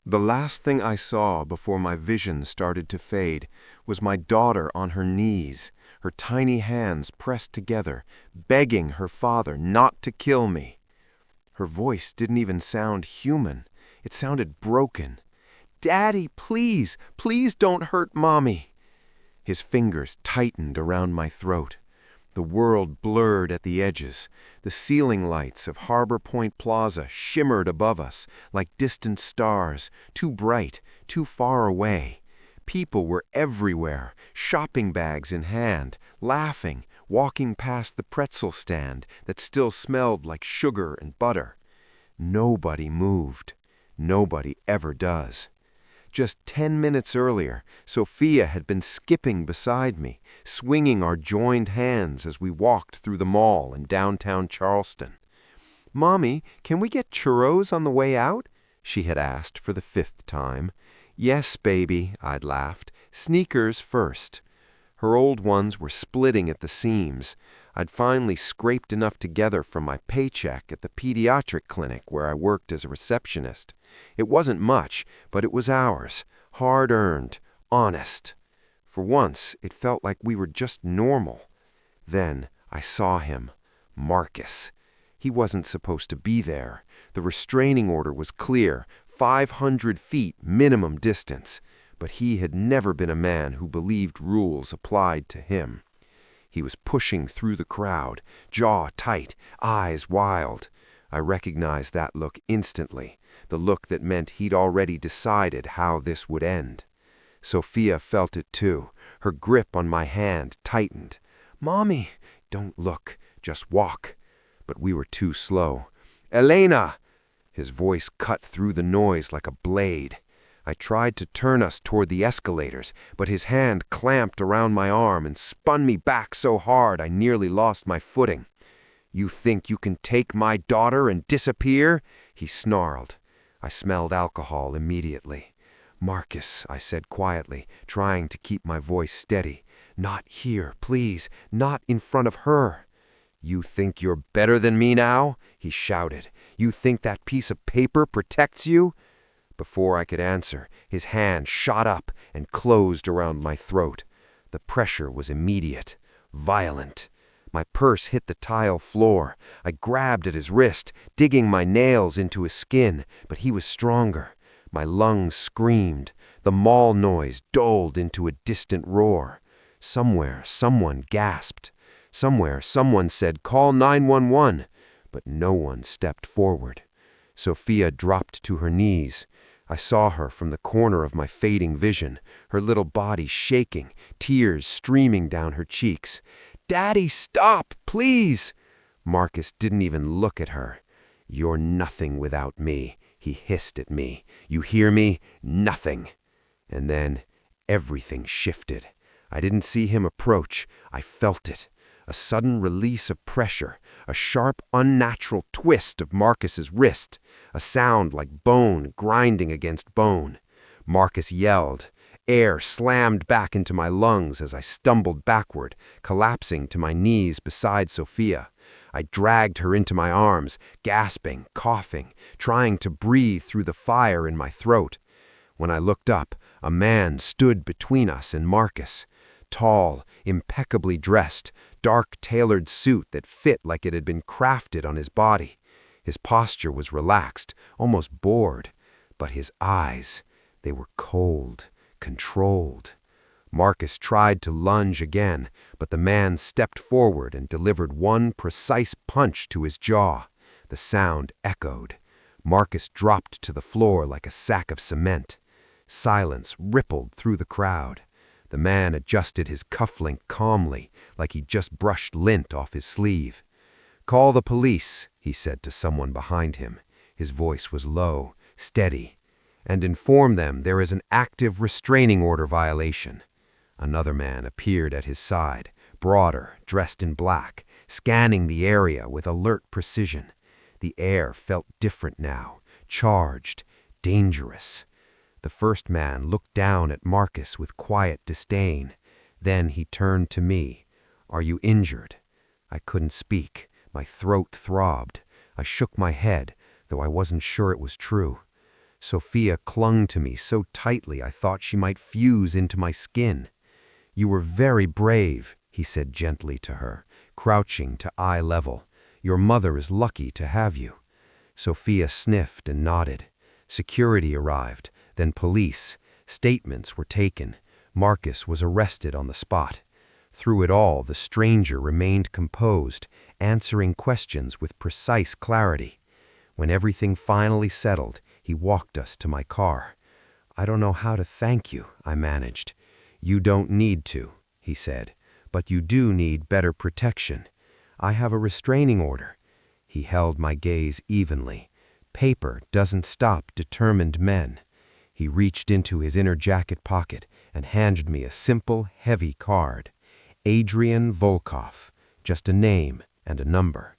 The last thing I saw before my vision started to fade was my daughter on her knees, her tiny hands pressed together, begging her father not to kill me. Her voice didn't even sound human. It sounded broken. "Daddy, please, please don't hurt Mommy." His fingers tightened around my throat. The world blurred at the edges. The ceiling lights of Harbor Point Plaza shimmered above us like distant stars, too bright, too far away. People were everywhere, shopping bags in hand, laughing, walking past the pretzel stand that still smelled like sugar and butter. Nobody moved. Nobody ever does. Just 10 minutes earlier, Sofia had been skipping beside me, swinging our joined hands as we walked through the mall in downtown Charleston. "Mommy, can we get churros on the way out?" she had asked for the 5th time. "Yes, baby," I'd laughed. "Sneakers first." Her old ones were splitting at the seams. I'd finally scraped enough together from my paycheck at the pediatric clinic where I worked as a receptionist. It wasn't much, but it was ours, hard-earned, honest. For once, it felt like we were just normal. Then I saw him, Marcus. He wasn't supposed to be there. The restraining order was clear, 500 feet minimum distance. But he had never been a man who believed rules applied to him. He was pushing through the crowd, jaw tight, eyes wild. I recognized that look instantly, the look that meant he'd already decided how this would end. Sofia felt it too. Her grip on my hand tightened. "Mommy, don't look, just walk." But we were too slow. "Elena!" His voice cut through the noise like a blade. I tried to turn us toward the escalators, but his hand clamped around my arm and spun me back so hard I nearly lost my footing. "You think you can take my daughter and disappear?" he snarled. I smelled alcohol immediately. "Marcus," I said quietly, trying to keep my voice steady. "Not here, please, not in front of her." "You think you're better than me now?" he shouted. "You think that piece of paper protects you?" Before I could answer, his hand shot up and closed around my throat. The pressure was immediate, violent. My purse hit the tile floor. I grabbed at his wrist, digging my nails into his skin, but he was stronger. My lungs screamed. The mall noise dulled into a distant roar. Somewhere, someone gasped. Somewhere, someone said, "Call 911," but no one stepped forward. Sofia dropped to her knees. I saw her from the corner of my fading vision, her little body shaking, tears streaming down her cheeks. "Daddy, stop, please!" Marcus didn't even look at her. "You're nothing without me," he hissed at me. "You hear me? Nothing." And then everything shifted. I didn't see him approach. I felt it. A sudden release of pressure, a sharp, unnatural twist of Marcus's wrist, a sound like bone grinding against bone. Marcus yelled. Air slammed back into my lungs as I stumbled backward, collapsing to my knees beside Sofia. I dragged her into my arms, gasping, coughing, trying to breathe through the fire in my throat. When I looked up, a man stood between us and Marcus. Tall, impeccably dressed, dark tailored suit that fit like it had been crafted on his body. His posture was relaxed, almost bored, but his eyes, they were cold, controlled. Marcus tried to lunge again, but the man stepped forward and delivered one precise punch to his jaw. The sound echoed. Marcus dropped to the floor like a sack of cement. Silence rippled through the crowd. The man adjusted his cufflink calmly, like he'd just brushed lint off his sleeve. "Call the police," he said to someone behind him. His voice was low, steady. "And inform them there is an active restraining order violation." Another man appeared at his side, broader, dressed in black, scanning the area with alert precision. The air felt different now, charged, dangerous. The first man looked down at Marcus with quiet disdain. Then he turned to me. "Are you injured?" I couldn't speak. My throat throbbed. I shook my head, though I wasn't sure it was true. Sofia clung to me so tightly I thought she might fuse into my skin. "You were very brave," he said gently to her, crouching to eye level. "Your mother is lucky to have you." Sofia sniffed and nodded. Security arrived, then police. Statements were taken. Marcus was arrested on the spot. Through it all, the stranger remained composed, answering questions with precise clarity. When everything finally settled, he walked us to my car. "I don't know how to thank you," I managed. "You don't need to," he said, "but you do need better protection. I have a restraining order." He held my gaze evenly. Paper doesn't stop determined men. He reached into his inner jacket pocket and handed me a simple, heavy card. Adrian Volkov, just a name and a number.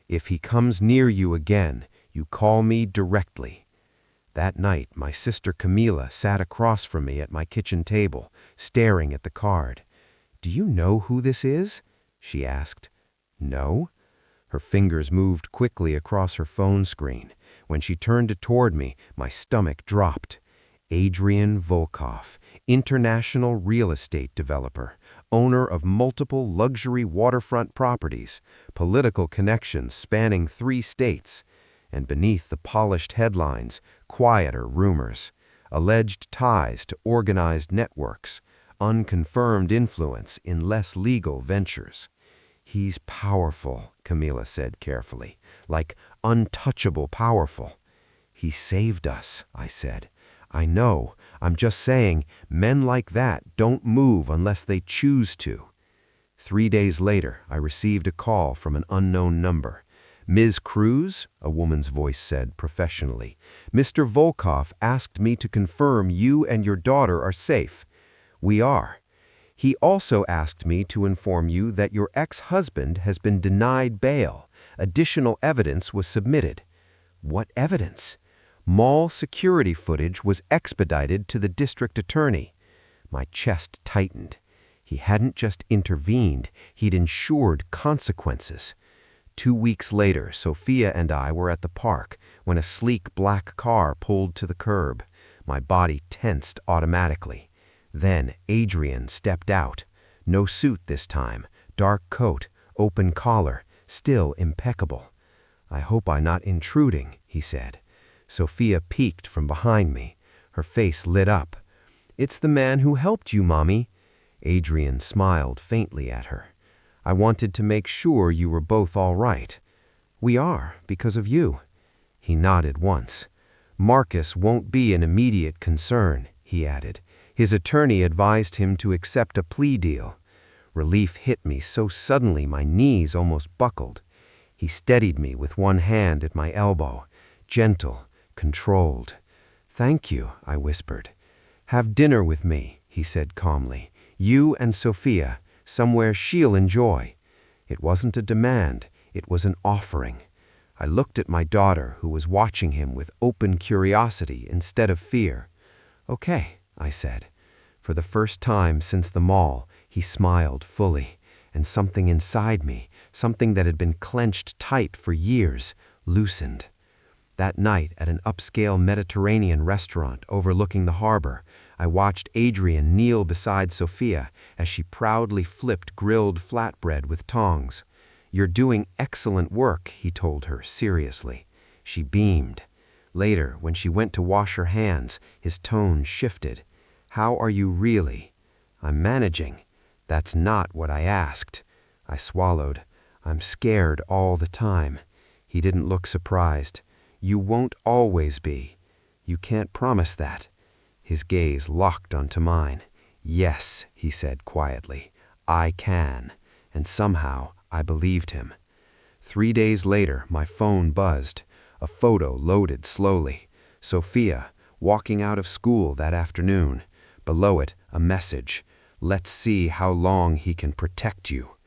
"If he comes near you again, you call me directly." That night, my sister Camila sat across from me at my kitchen table, staring at the card. "Do you know who this is?" she asked. "No?" Her fingers moved quickly across her phone screen. When she turned it toward me, my stomach dropped. Adrian Volkov, international real estate developer, owner of multiple luxury waterfront properties, political connections spanning 3 states, and beneath the polished headlines, quieter rumors, alleged ties to organized networks, unconfirmed influence in less legal ventures. "He's powerful," Camila said carefully, "like untouchable powerful." "He saved us," I said. "I know, I'm just saying, men like that don't move unless they choose to." 3 days later, I received a call from an unknown number. "Ms. Cruz," a woman's voice said professionally, "Mr. Volkov asked me to confirm you and your daughter are safe." "We are." "He also asked me to inform you that your ex-husband has been denied bail. Additional evidence was submitted." "What evidence?" "Mall security footage was expedited to the district attorney." My chest tightened. He hadn't just intervened, he'd ensured consequences. 2 weeks later, Sofia and I were at the park when a sleek black car pulled to the curb. My body tensed automatically. Then Adrian stepped out. No suit this time, dark coat, open collar, still impeccable. "I hope I'm not intruding," he said. Sofia peeked from behind me. Her face lit up. "It's the man who helped you, Mommy." Adrian smiled faintly at her. "I wanted to make sure you were both all right." "We are, because of you." He nodded once. "Marcus won't be an immediate concern," he added. "His attorney advised him to accept a plea deal." Relief hit me so suddenly my knees almost buckled. He steadied me with one hand at my elbow, gentle, controlled. "Thank you," I whispered. "Have dinner with me," he said calmly. "You and Sofia, somewhere she'll enjoy." It wasn't a demand, it was an offering. I looked at my daughter, who was watching him with open curiosity instead of fear. "Okay," I said. For the first time since the mall, he smiled fully, and something inside me, something that had been clenched tight for years, loosened. That night at an upscale Mediterranean restaurant overlooking the harbor, I watched Adrian kneel beside Sofia as she proudly flipped grilled flatbread with tongs. "You're doing excellent work," he told her seriously. She beamed. Later, when she went to wash her hands, his tone shifted. "How are you really?" "I'm managing." "That's not what I asked." I swallowed. "I'm scared all the time." He didn't look surprised. "You won't always be." "You can't promise that." His gaze locked onto mine. "Yes," he said quietly, "I can." And somehow I believed him. 3 days later, my phone buzzed. A photo loaded slowly. Sofia, walking out of school that afternoon. Below it, a message. "Let's see how long he can protect you."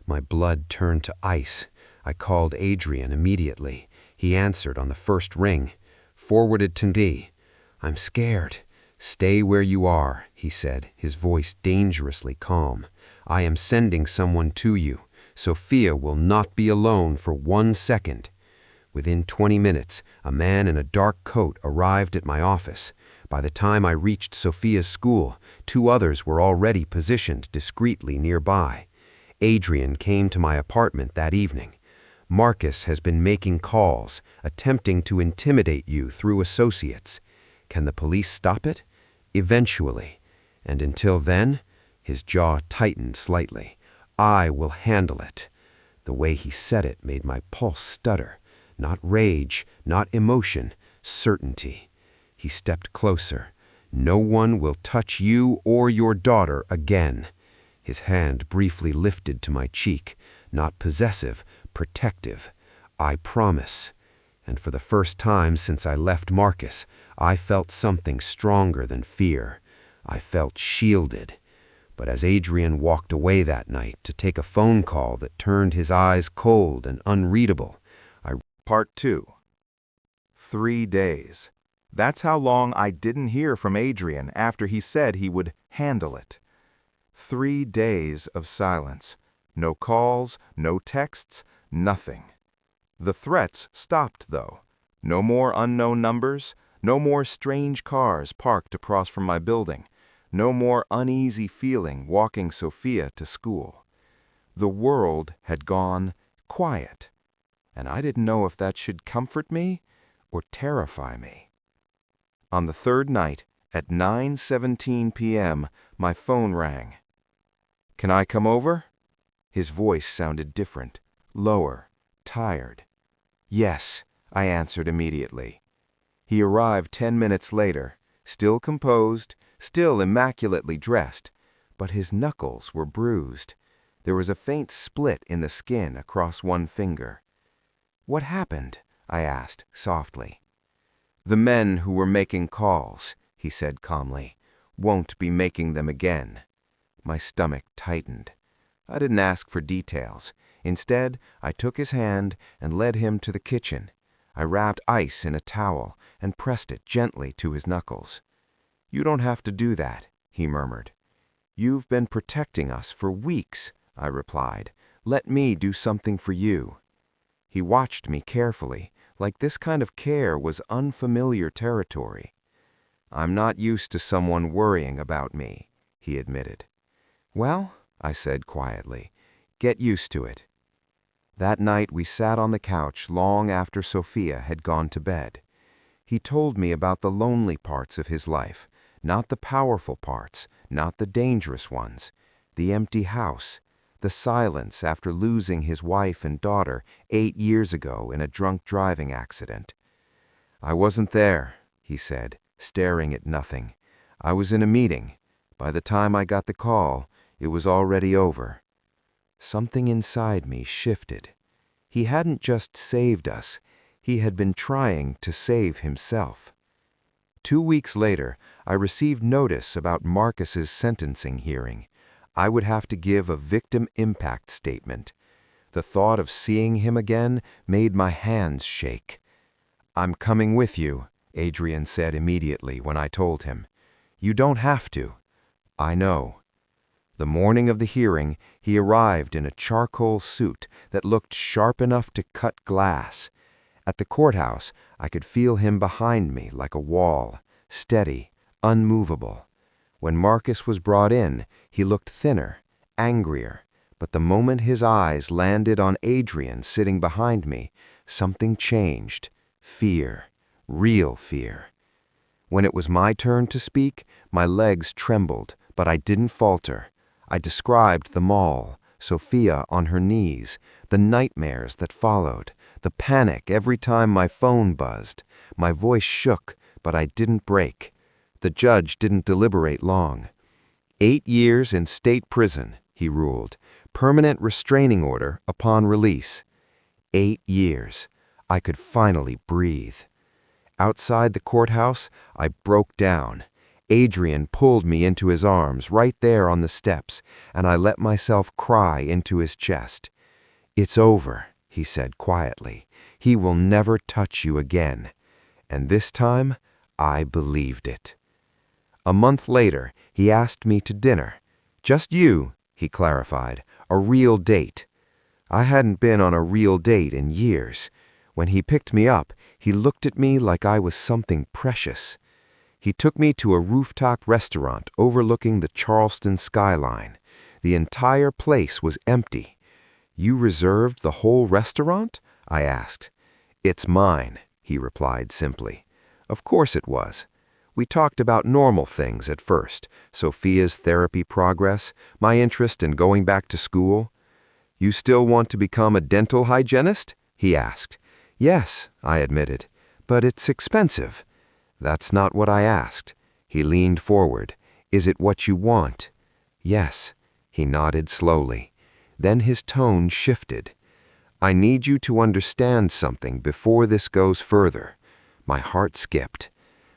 My blood turned to ice. I called Adrian immediately. He answered on the first ring. Forwarded to me. "I'm scared." "Stay where you are," he said, his voice dangerously calm. "I am sending someone to you. Sofia will not be alone for 1 second." Within 20 minutes, a man in a dark coat arrived at my office. By the time I reached Sofia's school, 2 others were already positioned discreetly nearby. Adrian came to my apartment that evening. Marcus has been making calls, attempting to intimidate you through associates. Can the police stop it? Eventually. And until then, his jaw tightened slightly. I will handle it. The way he said it made my pulse stutter. Not rage, not emotion, certainty. He stepped closer. No one will touch you or your daughter again. His hand briefly lifted to my cheek, not possessive, protective. I promise. And for the first time since I left Marcus, I felt something stronger than fear. I felt shielded. But as Adrian walked away that night to take a phone call that turned his eyes cold and unreadable, Part 2. 3 days. That's how long I didn't hear from Adrian after he said he would handle it. 3 days of silence. No calls, no texts, nothing. The threats stopped, though. No more unknown numbers, no more strange cars parked across from my building, no more uneasy feeling walking Sofia to school. The world had gone quiet. And I didn't know if that should comfort me or terrify me. On the 3rd night, at 9:17 p.m., my phone rang. "Can I come over?" His voice sounded different, lower, tired. "Yes," I answered immediately. He arrived 10 minutes later, still composed, still immaculately dressed, but his knuckles were bruised. There was a faint split in the skin across one finger. "What happened?" I asked softly. "The men who were making calls," he said calmly, "won't be making them again." My stomach tightened. I didn't ask for details. Instead, I took his hand and led him to the kitchen. I wrapped ice in a towel and pressed it gently to his knuckles. "You don't have to do that," he murmured. "You've been protecting us for weeks," I replied. "Let me do something for you." He watched me carefully, like this kind of care was unfamiliar territory. "I'm not used to someone worrying about me," he admitted. "Well," I said quietly, "get used to it." That night we sat on the couch long after Sofia had gone to bed. He told me about the lonely parts of his life, not the powerful parts, not the dangerous ones, the empty house, the silence after losing his wife and daughter 8 years ago in a drunk driving accident. "I wasn't there," he said, staring at nothing. "I was in a meeting. By the time I got the call, it was already over." Something inside me shifted. He hadn't just saved us. He had been trying to save himself. 2 weeks later, I received notice about Marcus's sentencing hearing. I would have to give a victim impact statement. The thought of seeing him again made my hands shake. "I'm coming with you," Adrian said immediately when I told him. "You don't have to." "I know." The morning of the hearing, he arrived in a charcoal suit that looked sharp enough to cut glass. At the courthouse, I could feel him behind me like a wall, steady, unmovable. When Marcus was brought in, he looked thinner, angrier, but the moment his eyes landed on Adrian sitting behind me, something changed. Fear, real fear. When it was my turn to speak, my legs trembled, but I didn't falter. I described them all, Sofia on her knees, the nightmares that followed, the panic every time my phone buzzed. My voice shook, but I didn't break. The judge didn't deliberate long. 8 years in state prison, he ruled. Permanent restraining order upon release. 8 years. I could finally breathe. Outside the courthouse, I broke down. Adrian pulled me into his arms right there on the steps, and I let myself cry into his chest. "It's over," he said quietly. "He will never touch you again." And this time, I believed it. A month later, he asked me to dinner. "Just you," he clarified, "a real date." I hadn't been on a real date in years. When he picked me up, he looked at me like I was something precious. He took me to a rooftop restaurant overlooking the Charleston skyline. The entire place was empty. "You reserved the whole restaurant?" I asked. "It's mine," he replied simply. Of course it was. We talked about normal things at first, Sofia's therapy progress, my interest in going back to school. "You still want to become a dental hygienist?" he asked. "Yes," I admitted, "but it's expensive." "That's not what I asked." He leaned forward. "Is it what you want?" "Yes." He nodded slowly. Then his tone shifted. "I need you to understand something before this goes further." My heart skipped.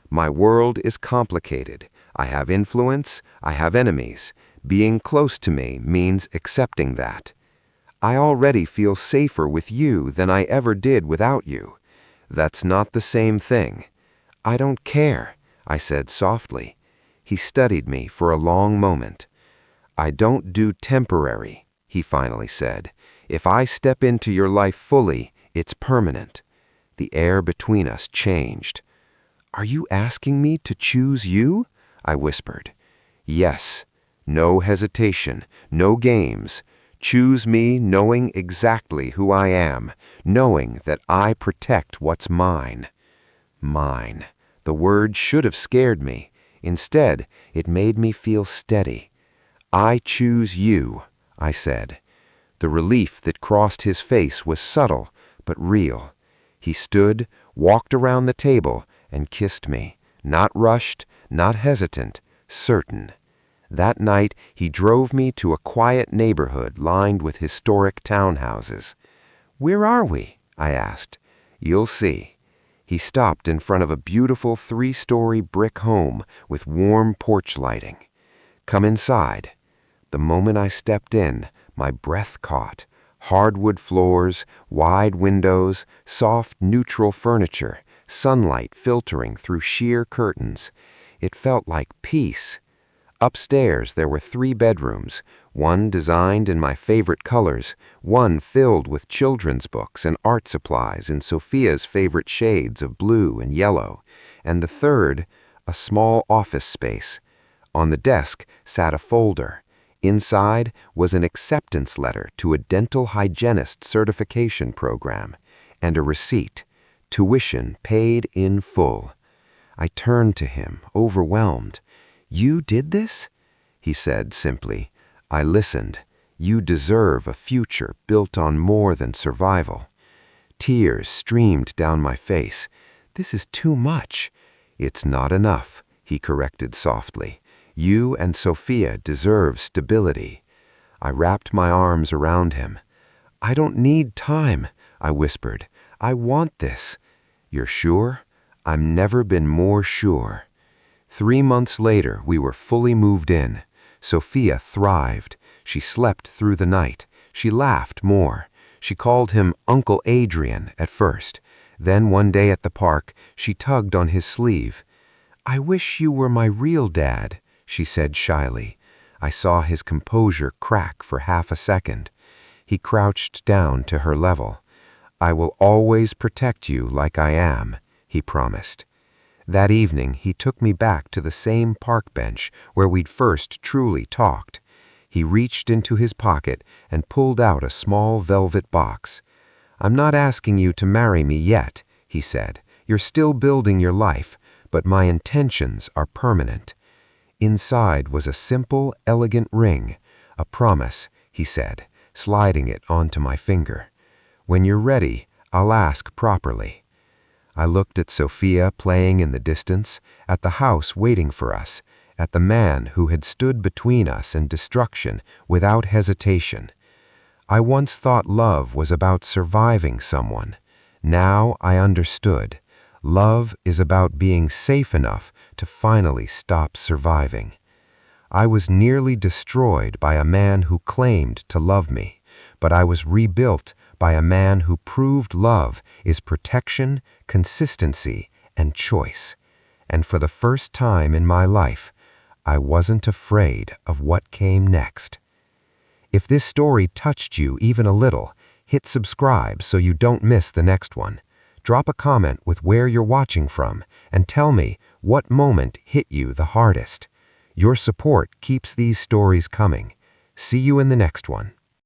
"My world is complicated. I have influence, I have enemies. Being close to me means accepting that. I already feel safer with you than I ever did without you. That's not the same thing." "I don't care," I said softly. He studied me for a long moment. "I don't do temporary," he finally said. "If I step into your life fully, it's permanent." The air between us changed. "Are you asking me to choose you?" I whispered. "Yes. No hesitation, no games. Choose me knowing exactly who I am, knowing that I protect what's mine." Mine. The word should have scared me. Instead, it made me feel steady. "I choose you," I said. The relief that crossed his face was subtle, but real. He stood, walked around the table, and kissed me. Not rushed, not hesitant, certain. That night, he drove me to a quiet neighborhood lined with historic townhouses. "Where are we?" I asked. "You'll see." He stopped in front of a beautiful 3-story brick home with warm porch lighting. "Come inside." The moment I stepped in, my breath caught. Hardwood floors, wide windows, soft, neutral furniture, sunlight filtering through sheer curtains. It felt like peace. Upstairs, there were 3 bedrooms, one designed in my favorite colors, one filled with children's books and art supplies in Sofia's favorite shades of blue and yellow, and the third, a small office space. On the desk sat a folder. Inside was an acceptance letter to a dental hygienist certification program and a receipt, tuition paid in full. I turned to him, overwhelmed. "You did this?" He said simply. I listened. "You deserve a future built on more than survival." Tears streamed down my face. "This is too much." "It's not enough," he corrected softly. "You and Sofia deserve stability." I wrapped my arms around him. "I don't need time," I whispered. "I want this." "You're sure?" "I've never been more sure." 3 months later, we were fully moved in. Sofia thrived. She slept through the night. She laughed more. She called him Uncle Adrian at first. Then one day at the park, she tugged on his sleeve. "I wish you were my real dad," she said shyly. I saw his composure crack for half a second. He crouched down to her level. "I will always protect you like I am," he promised. That evening, he took me back to the same park bench where we'd first truly talked. He reached into his pocket and pulled out a small velvet box. "I'm not asking you to marry me yet," he said. "You're still building your life, but my intentions are permanent." Inside was a simple, elegant ring. "A promise," he said, sliding it onto my finger. "When you're ready, I'll ask properly." I looked at Sofia playing in the distance, at the house waiting for us, at the man who had stood between us and destruction without hesitation. I once thought love was about surviving someone. Now I understood. Love is about being safe enough to finally stop surviving. I was nearly destroyed by a man who claimed to love me, but I was rebuilt by a man who proved love is protection, consistency, and choice. And for the first time in my life, I wasn't afraid of what came next. If this story touched you even a little, hit subscribe so you don't miss the next one. Drop a comment with where you're watching from and tell me what moment hit you the hardest. Your support keeps these stories coming. See you in the next one.